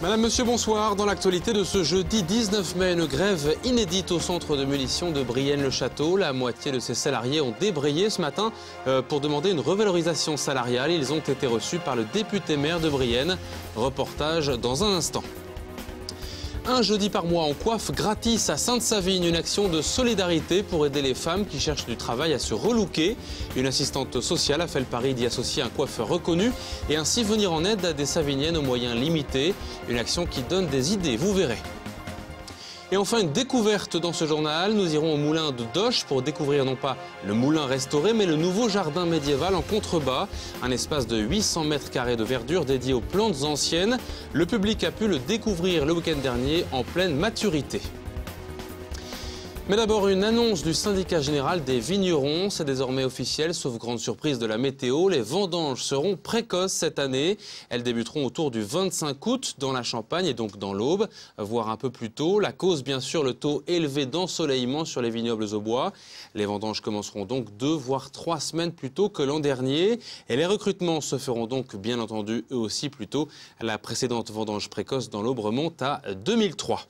Madame, monsieur, bonsoir. Dans l'actualité de ce jeudi 19 mai, une grève inédite au centre de munitions de Brienne-le-Château. La moitié de ses salariés ont débrayé ce matin pour demander une revalorisation salariale. Ils ont été reçus par le député maire de Brienne. Reportage dans un instant. Un jeudi par mois, on coiffe gratis à Sainte-Savigne, une action de solidarité pour aider les femmes qui cherchent du travail à se relooker. Une assistante sociale a fait le pari d'y associer un coiffeur reconnu et ainsi venir en aide à des Savigniennes aux moyens limités. Une action qui donne des idées, vous verrez. Et enfin, une découverte dans ce journal. Nous irons au moulin de Doche pour découvrir non pas le moulin restauré, mais le nouveau jardin médiéval en contrebas. Un espace de 800 mètres carrés de verdure dédié aux plantes anciennes. Le public a pu le découvrir le week-end dernier en pleine maturité. Mais d'abord, une annonce du syndicat général des vignerons. C'est désormais officiel, sauf grande surprise de la météo. Les vendanges seront précoces cette année. Elles débuteront autour du 25 août dans la Champagne et donc dans l'Aube, voire un peu plus tôt. La cause, bien sûr, le taux élevé d'ensoleillement sur les vignobles au bois. Les vendanges commenceront donc 2 voire 3 semaines plus tôt que l'an dernier. Et les recrutements se feront donc, bien entendu, eux aussi plus tôt. La précédente vendange précoce dans l'Aube remonte à 2003.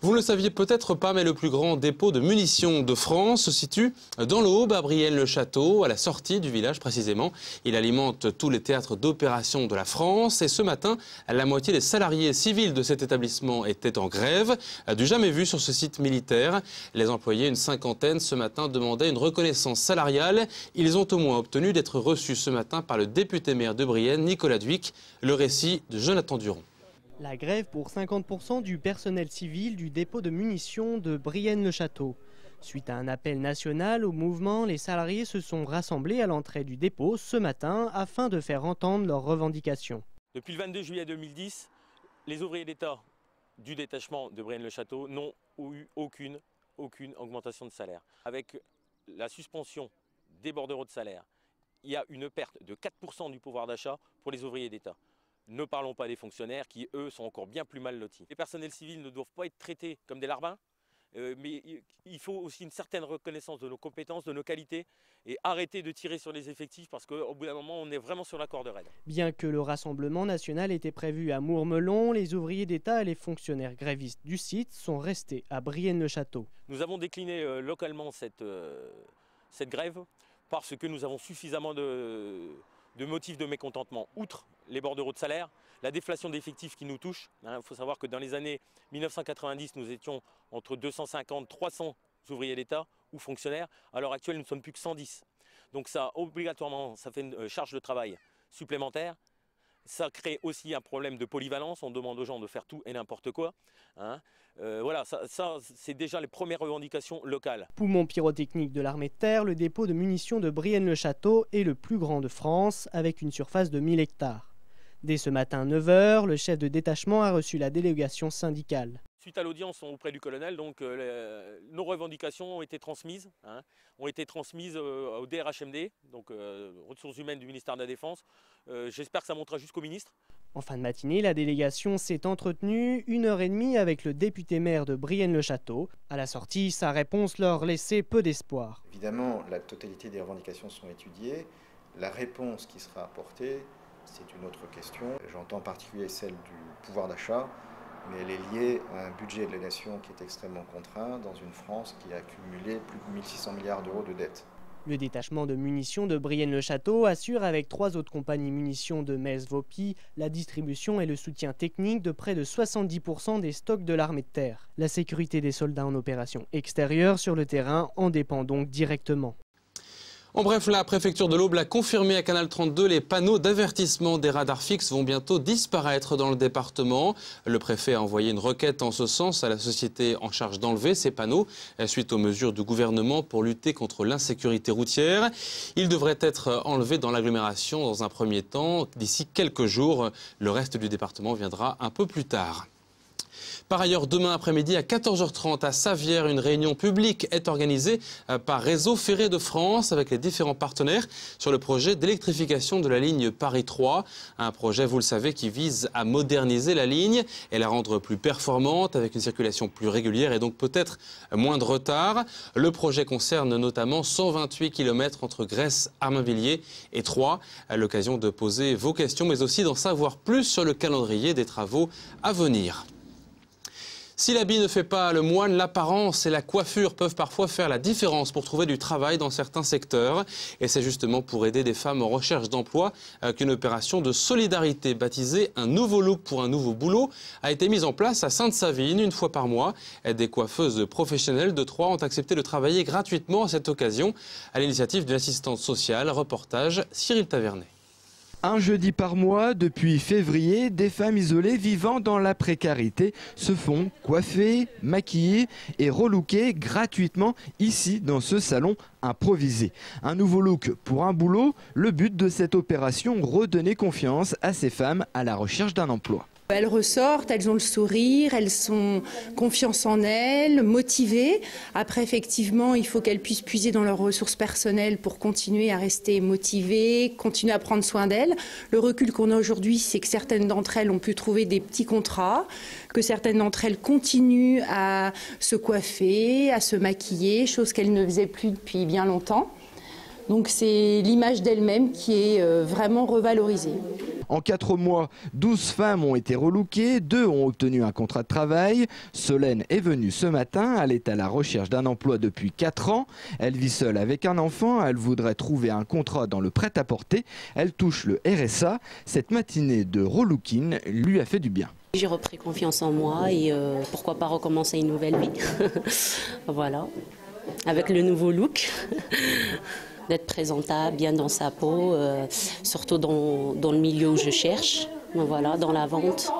Vous ne le saviez peut-être pas, mais le plus grand dépôt de munitions de France se situe dans l'Aube, à Brienne-le-Château, à la sortie du village précisément. Il alimente tous les théâtres d'opération de la France. Et ce matin, la moitié des salariés civils de cet établissement étaient en grève. Du jamais vu sur ce site militaire. Les employés, une cinquantaine, ce matin demandaient une reconnaissance salariale. Ils ont au moins obtenu d'être reçus ce matin par le député maire de Brienne, Nicolas Dhuicq. Le récit de Jonathan Duron. La grève pour 50% du personnel civil du dépôt de munitions de Brienne-le-Château. Suite à un appel national au mouvement, les salariés se sont rassemblés à l'entrée du dépôt ce matin afin de faire entendre leurs revendications. Depuis le 22 juillet 2010, les ouvriers d'État du détachement de Brienne-le-Château n'ont eu aucune augmentation de salaire. Avec la suspension des bordereaux de salaire, il y a une perte de 4% du pouvoir d'achat pour les ouvriers d'État. Ne parlons pas des fonctionnaires qui, eux, sont encore bien plus mal lotis. Les personnels civils ne doivent pas être traités comme des larbins, mais il faut aussi une certaine reconnaissance de nos compétences, de nos qualités et arrêter de tirer sur les effectifs parce qu'au bout d'un moment, on est vraiment sur la corde raide. Bien que le Rassemblement national était prévu à Mourmelon, les ouvriers d'État et les fonctionnaires grévistes du site sont restés à Brienne-le-Château. Nous avons décliné localement cette grève parce que nous avons suffisamment de motifs de mécontentement. Outre les bordereaux de salaire, la déflation d'effectifs qui nous touche. Il faut savoir que dans les années 1990, nous étions entre 250 et 300 ouvriers d'État ou fonctionnaires. À l'heure actuelle, nous ne sommes plus que 110. Donc ça, obligatoirement, ça fait une charge de travail supplémentaire. Ça crée aussi un problème de polyvalence. On demande aux gens de faire tout et n'importe quoi. Voilà, ça c'est déjà les premières revendications locales. Poumon pyrotechnique de l'armée de terre, le dépôt de munitions de Brienne-le-Château est le plus grand de France, avec une surface de 1000 hectares. Dès ce matin 9 h, le chef de détachement a reçu la délégation syndicale. Suite à l'audience auprès du colonel, donc, nos revendications ont été transmises, au DRHMD, donc ressources humaines du ministère de la Défense. J'espère que ça montera jusqu'au ministre. En fin de matinée, la délégation s'est entretenue 1h30 avec le député maire de Brienne-le-Château. À la sortie, sa réponse leur laissait peu d'espoir. Évidemment, la totalité des revendications sont étudiées. La réponse qui sera apportée, c'est une autre question. J'entends en particulier celle du pouvoir d'achat, mais elle est liée à un budget de la nation qui est extrêmement contraint dans une France qui a accumulé plus de 1600 milliards d'euros de dettes. Le détachement de munitions de Brienne-le-Château assure avec 3 autres compagnies munitions de Metz-Vaupy la distribution et le soutien technique de près de 70% des stocks de l'armée de terre. La sécurité des soldats en opération extérieure sur le terrain en dépend donc directement. En bref, la préfecture de l'Aube l'a confirmé à Canal 32, les panneaux d'avertissement des radars fixes vont bientôt disparaître dans le département. Le préfet a envoyé une requête en ce sens à la société en charge d'enlever ces panneaux suite aux mesures du gouvernement pour lutter contre l'insécurité routière. Ils devraient être enlevés dans l'agglomération dans un premier temps, d'ici quelques jours. Le reste du département viendra un peu plus tard. Par ailleurs, demain après-midi à 14h30 à Savières, une réunion publique est organisée par Réseau Ferré de France avec les différents partenaires sur le projet d'électrification de la ligne Paris 3. Un projet, vous le savez, qui vise à moderniser la ligne et la rendre plus performante avec une circulation plus régulière et donc peut-être moins de retard. Le projet concerne notamment 128 km entre Grèce, Armainvilliers et Troyes. À l'occasion de poser vos questions mais aussi d'en savoir plus sur le calendrier des travaux à venir. Si l'habit ne fait pas le moine, l'apparence et la coiffure peuvent parfois faire la différence pour trouver du travail dans certains secteurs. Et c'est justement pour aider des femmes en recherche d'emploi qu'une opération de solidarité baptisée « Un nouveau look pour un nouveau boulot » a été mise en place à Sainte-Savine une fois par mois. Des coiffeuses professionnelles de Troyes ont accepté de travailler gratuitement à cette occasion à l'initiative d'une assistante sociale. Reportage Cyril Tavernet. Un jeudi par mois, depuis février, des femmes isolées vivant dans la précarité se font coiffer, maquiller et relooker gratuitement ici dans ce salon improvisé. Un nouveau look pour un boulot, le but de cette opération, redonner confiance à ces femmes à la recherche d'un emploi. Elles ressortent, elles ont le sourire, elles sont confiance en elles, motivées. Après, effectivement, il faut qu'elles puissent puiser dans leurs ressources personnelles pour continuer à rester motivées, continuer à prendre soin d'elles. Le recul qu'on a aujourd'hui, c'est que certaines d'entre elles ont pu trouver des petits contrats, que certaines d'entre elles continuent à se coiffer, à se maquiller, chose qu'elles ne faisaient plus depuis bien longtemps. Donc c'est l'image d'elle-même qui est vraiment revalorisée. En 4 mois, 12 femmes ont été relookées, 2 ont obtenu un contrat de travail. Solène est venue ce matin, elle est à la recherche d'un emploi depuis 4 ans. Elle vit seule avec un enfant, elle voudrait trouver un contrat dans le prêt-à-porter. Elle touche le RSA. Cette matinée de relooking lui a fait du bien. J'ai repris confiance en moi et pourquoi pas recommencer une nouvelle vie. Voilà, avec le nouveau look. D'être présentable, bien dans sa peau, surtout dans le milieu où je cherche, voilà, dans la vente.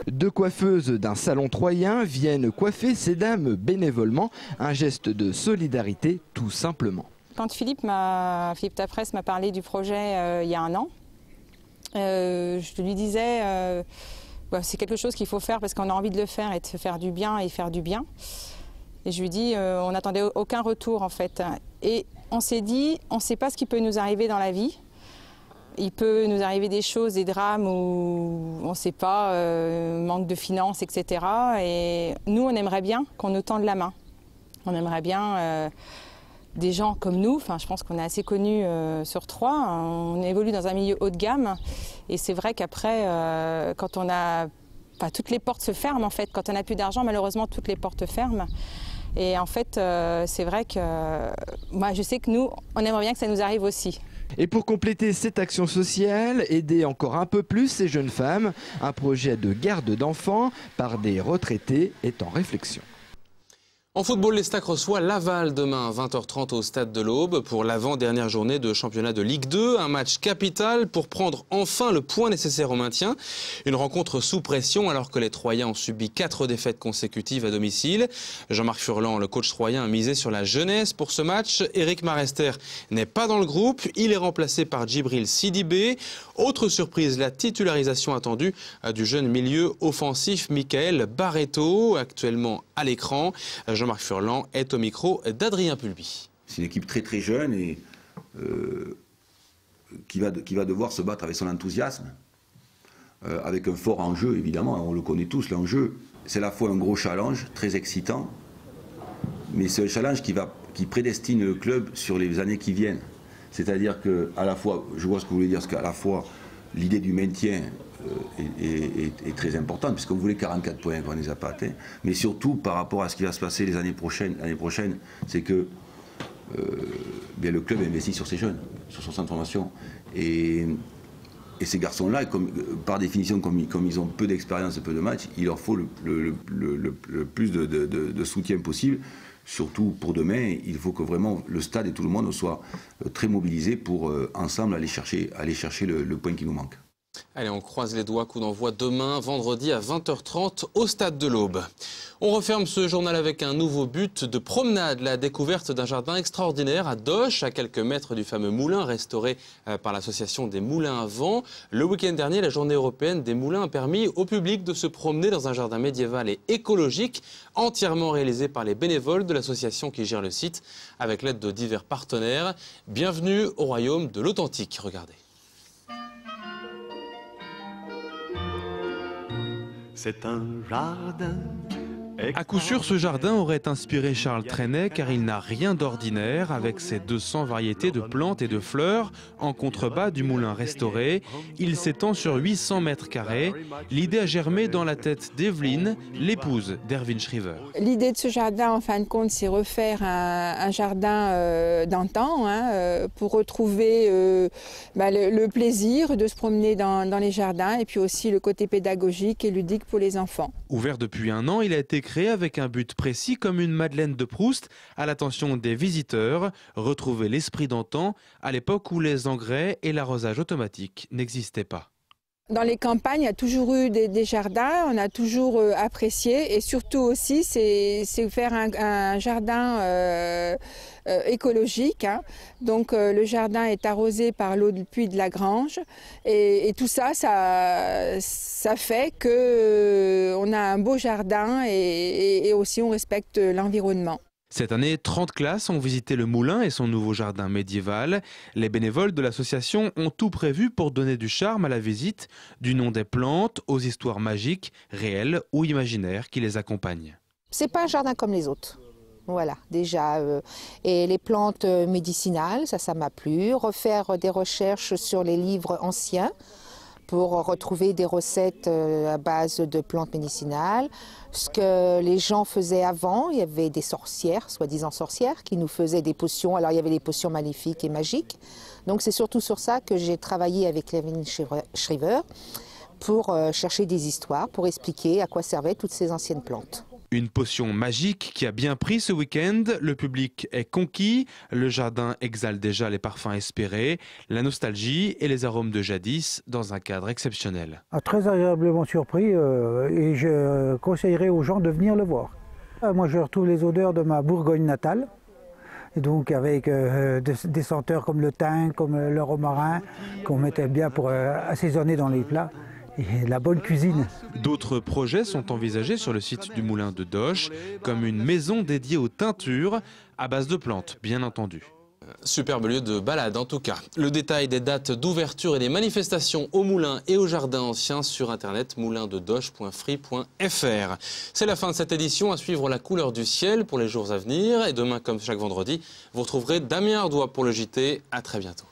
2 coiffeuses d'un salon troyen viennent coiffer ces dames bénévolement, un geste de solidarité tout simplement. Quand Philippe Tapresse m'a parlé du projet il y a 1 an, je lui disais c'est quelque chose qu'il faut faire parce qu'on a envie de le faire et de se faire du bien et faire du bien. Et je lui dis on n'attendait aucun retour en fait. Et on s'est dit, on ne sait pas ce qui peut nous arriver dans la vie. Il peut nous arriver des choses, des drames où on ne sait pas, manque de finances, etc. Et nous, on aimerait bien qu'on nous tende la main. On aimerait bien des gens comme nous. Enfin, je pense qu'on est assez connus sur Troyes. On évolue dans un milieu haut de gamme. Et c'est vrai qu'après, quand on a... Enfin, toutes les portes se ferment en fait. Quand on n'a plus d'argent, malheureusement, toutes les portes ferment. Et en fait, c'est vrai que moi, je sais que nous, on aimerait bien que ça nous arrive aussi. Et pour compléter cette action sociale, aider encore un peu plus ces jeunes femmes, un projet de garde d'enfants par des retraités est en réflexion. En football, l'Estac reçoit Laval demain à 20h30 au Stade de l'Aube pour l'avant-dernière journée de championnat de Ligue 2. Un match capital pour prendre enfin le point nécessaire au maintien. Une rencontre sous pression alors que les Troyens ont subi 4 défaites consécutives à domicile. Jean-Marc Furlan, le coach troyen, a misé sur la jeunesse pour ce match. Éric Marester n'est pas dans le groupe. Il est remplacé par Djibril Sidibé. Autre surprise, la titularisation attendue du jeune milieu offensif Michael Barreto, actuellement à l'écran. Jean-Marc Furlan est au micro d'Adrien Pulby. C'est une équipe très très jeune et qui va devoir se battre avec son enthousiasme, avec un fort enjeu évidemment, on le connaît tous l'enjeu. C'est à la fois un gros challenge, très excitant, mais c'est un challenge qui prédestine le club sur les années qui viennent. C'est-à-dire qu'à la fois, je vois ce que vous voulez dire, parce qu'à la fois l'idée du maintien est très importante, puisqu'on voulait 44 points, on ne les a pas atteints, mais surtout par rapport à ce qui va se passer les années prochaines, c'est que bien le club investit sur ses jeunes, sur son centre de formation. Et ces garçons-là, par définition, comme ils ont peu d'expérience et peu de matchs, il leur faut le plus de soutien possible. Surtout pour demain, il faut que vraiment le stade et tout le monde soient très mobilisés pour ensemble aller chercher le point qui nous manque. Allez, on croise les doigts, coup d'envoi demain, vendredi à 20h30 au Stade de l'Aube. On referme ce journal avec un nouveau but de promenade, la découverte d'un jardin extraordinaire à Doche, à quelques mètres du fameux moulin restauré par l'association des Moulins à Vent. Le week-end dernier, la journée européenne des moulins a permis au public de se promener dans un jardin médiéval et écologique, entièrement réalisé par les bénévoles de l'association qui gère le site, avec l'aide de divers partenaires. Bienvenue au royaume de l'authentique, regardez. C'est un jardin. À coup sûr, ce jardin aurait inspiré Charles Trenet car il n'a rien d'ordinaire avec ses 200 variétés de plantes et de fleurs en contrebas du moulin restauré. Il s'étend sur 800 mètres carrés. L'idée a germé dans la tête d'Evelyne, l'épouse d'Erwin Schriver. L'idée de ce jardin, en fin de compte, c'est refaire un jardin d'antan pour retrouver le plaisir de se promener dans les jardins et puis aussi le côté pédagogique et ludique pour les enfants. Ouvert depuis un an, il a été créé avec un but précis comme une Madeleine de Proust à l'attention des visiteurs, retrouver l'esprit d'antan à l'époque où les engrais et l'arrosage automatique n'existaient pas. Dans les campagnes, il y a toujours eu des jardins, on a toujours apprécié et surtout aussi c'est faire un jardin écologique. Donc le jardin est arrosé par l'eau du puits de la grange et tout ça fait qu'on a un beau jardin et aussi on respecte l'environnement. Cette année, 30 classes ont visité le moulin et son nouveau jardin médiéval. Les bénévoles de l'association ont tout prévu pour donner du charme à la visite, du nom des plantes aux histoires magiques, réelles ou imaginaires qui les accompagnent. C'est pas un jardin comme les autres. Voilà, déjà. Et les plantes médicinales, ça m'a plu. Refaire des recherches sur les livres anciens pour retrouver des recettes à base de plantes médicinales. Ce que les gens faisaient avant, il y avait des sorcières, soi-disant sorcières, qui nous faisaient des potions. Alors il y avait des potions maléfiques et magiques. Donc c'est surtout sur ça que j'ai travaillé avec Erwin Schriver pour chercher des histoires, pour expliquer à quoi servaient toutes ces anciennes plantes. Une potion magique qui a bien pris ce week-end. Le public est conquis. Le jardin exhale déjà les parfums espérés, la nostalgie et les arômes de jadis dans un cadre exceptionnel. Très agréablement surpris et je conseillerais aux gens de venir le voir. Moi je retrouve les odeurs de ma Bourgogne natale. Et donc avec des senteurs comme le thym, comme le romarin, qu'on mettait bien pour assaisonner dans les plats. Et la bonne cuisine. D'autres projets sont envisagés sur le site du moulin de Doche, comme une maison dédiée aux teintures, à base de plantes, bien entendu. Superbe lieu de balade en tout cas. Le détail des dates d'ouverture et des manifestations au moulin et au jardin ancien sur internet moulindedoche.free.fr. C'est la fin de cette édition. À suivre la couleur du ciel pour les jours à venir. Et demain, comme chaque vendredi, vous retrouverez Damien Ardois pour le JT. À très bientôt.